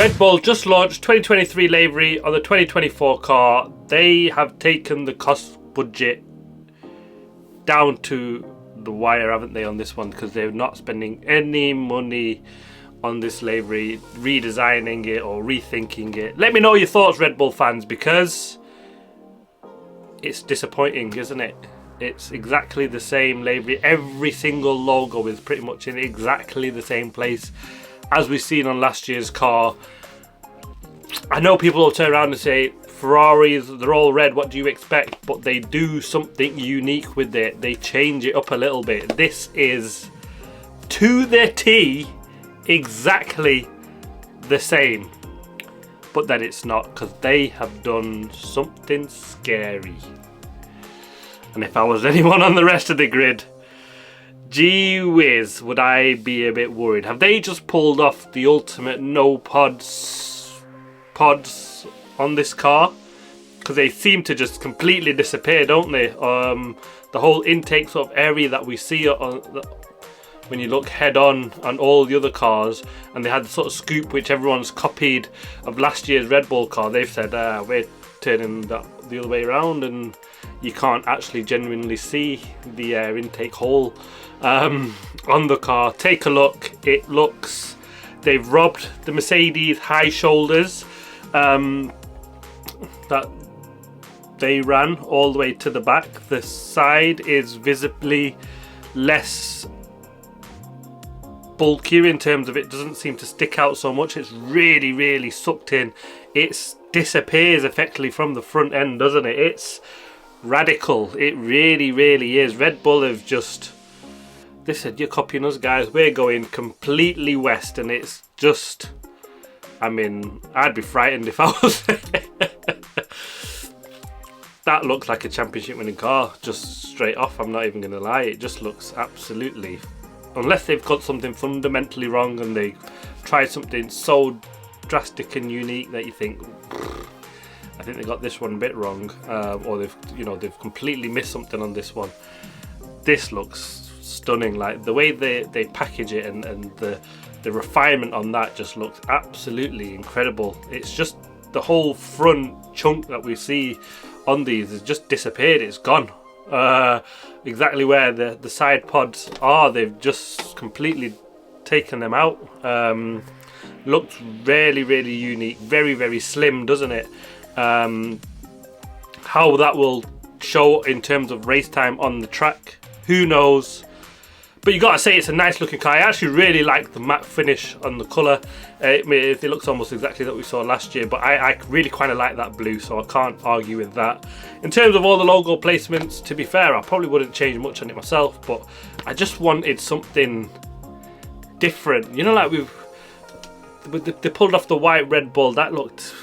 Red Bull just launched 2023 livery on the 2024 car. They have taken the cost budget down to the wire, haven't they, on this one? Because they're not spending any money on this livery, redesigning it or rethinking it. Let me know your thoughts, Red Bull fans, because it's disappointing, isn't it? It's exactly the same livery. Every single logo is pretty much in exactly the same place as we've seen on last year's car. I know people will turn around and say, Ferraris, they're all red, what do you expect? But they do something unique with it. They change it up a little bit. This is, to the T, exactly the same. But then it's not, because they have done something scary. And if I was anyone on the rest of the grid, gee whiz, would I be a bit worried. Have they just pulled off the ultimate no pods on this car? Because they seem to just completely disappear, don't they? The whole intake sort of area that we see when you look head on all the other cars, and they had the sort of scoop which everyone's copied of last year's Red Bull car. They've said we're turning that the other way around, and you can't actually genuinely see the air intake hole on the car. Take a look. It looks, they've robbed the Mercedes high shoulders that they ran all the way to the back. The side is visibly less bulkier in terms of it doesn't seem to stick out so much. It's really sucked in. It disappears effectively from the front end, doesn't it? It's radical. It really is. Red Bull have just, they said, you're copying us, guys, we're going completely west. And it's just, I mean, I'd be frightened if I was that looks like a championship winning car, just straight off. I'm not even gonna lie, it just looks absolutely, unless they've got something fundamentally wrong and they tried something so drastic and unique that you think, I think they got this one a bit wrong, or they've completely missed something on this one. This looks stunning. Like the way they package it and the refinement on that just looks absolutely incredible. It's just the whole front chunk that we see on these has just disappeared. It's gone. Exactly where the side pods are, they've just completely taken them out. Looks really unique, very slim, doesn't it? How that will show in terms of race time on the track, who knows? But you gotta say, it's a nice looking car. I actually really like the matte finish on the colour. It looks almost exactly that we saw last year, but I really kind of like that blue, so I can't argue with that. In terms of all the logo placements, to be fair, I probably wouldn't change much on it myself, but I just wanted something different. You know, like they pulled off the white Red Bull. That looked,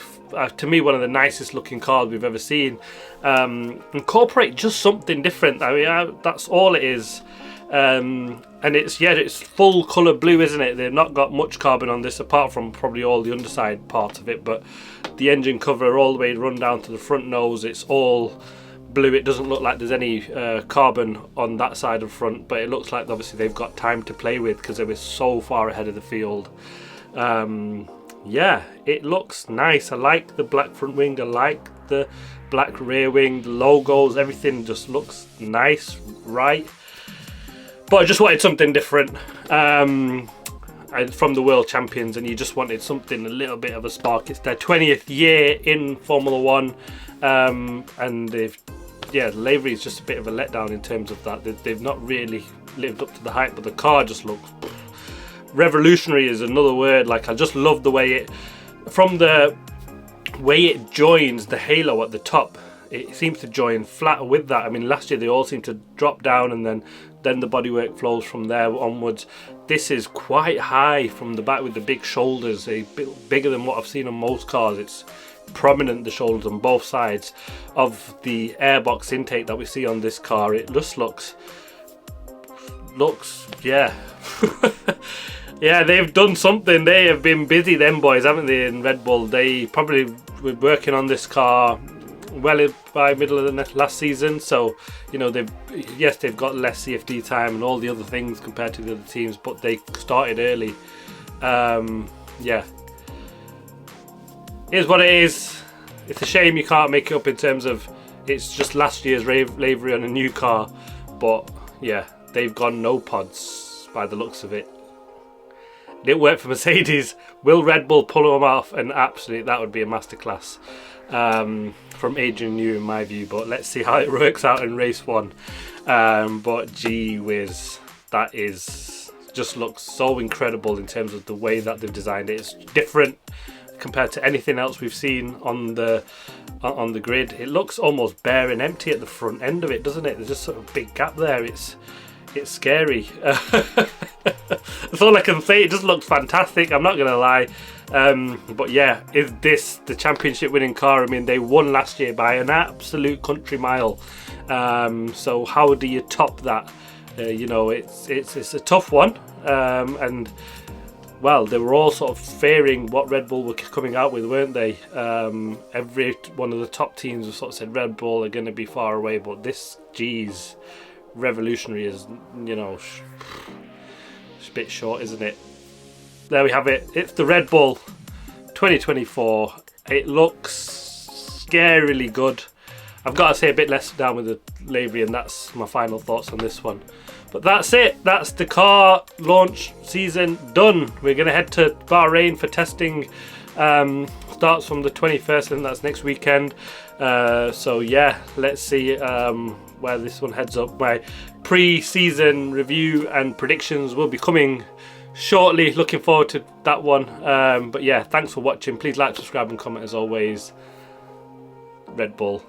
to me, one of the nicest looking cars we've ever seen. Incorporate just something different. I mean, that's all it is. And it's full colour blue, isn't it? They've not got much carbon on this apart from probably all the underside part of it, but the engine cover all the way run down to the front nose, it's all blue. It doesn't look like there's any carbon on that side of front, but it looks like obviously they've got time to play with because they were so far ahead of the field. Yeah, it looks nice. I like the black front wing, I like the black rear wing, the logos, everything just looks nice, right? But I just wanted something different from the world champions, and you just wanted something, a little bit of a spark. It's their 20th year in Formula One, and the livery is just a bit of a letdown in terms of that. They've not really lived up to the hype, but the car just looks revolutionary is another word. Like, I just love the way it joins the halo at the top. It seems to join flat with that. I mean, last year they all seemed to drop down and then the bodywork flows from there onwards. This is quite high from the back with the big shoulders, a bit bigger than what I've seen on most cars. It's prominent, the shoulders on both sides of the airbox intake that we see on this car. It just looks yeah. Yeah, they've done something. They have been busy, them boys, haven't they, in Red Bull? They probably were working on this car well by middle of the last season, so you know they've got less CFD time and all the other things compared to the other teams, but they started early. Yeah, Is what it is. It's a shame you can't make it up in terms of it's just last year's livery on a new car, but yeah, they've gone no pods by the looks of it. It didn't work for Mercedes. Will Red Bull pull them off? And absolutely, that would be a masterclass from Adrian Newey in my view, but let's see how it works out in race 1. But gee whiz, that is just looks so incredible in terms of the way that they've designed it. It's different compared to anything else we've seen on the grid. It looks almost bare and empty at the front end of it, doesn't it? There's just sort of a big gap there. It's scary. That's all I can say. It just looks fantastic, I'm not gonna lie. But yeah, is this the championship winning car? I mean, they won last year by an absolute country mile. So how do you top that? You know, it's a tough one. And well, they were all sort of fearing what Red Bull were coming out with, weren't they? Every one of the top teams have sort of said Red Bull are going to be far away, but this, geez, revolutionary is, you know, it's a bit short, isn't it? There we have it. It's the Red Bull 2024. It looks scarily good. I've got to say a bit less down with the livery, and that's my final thoughts on this one. But that's it. That's the car launch season done. We're going to head to Bahrain for testing. Starts from the 21st, and that's next weekend. So yeah, let's see where this one heads up. My pre-season review and predictions will be coming shortly. Looking forward to that one. But yeah, thanks for watching. Please like, subscribe and comment as always. Red Bull.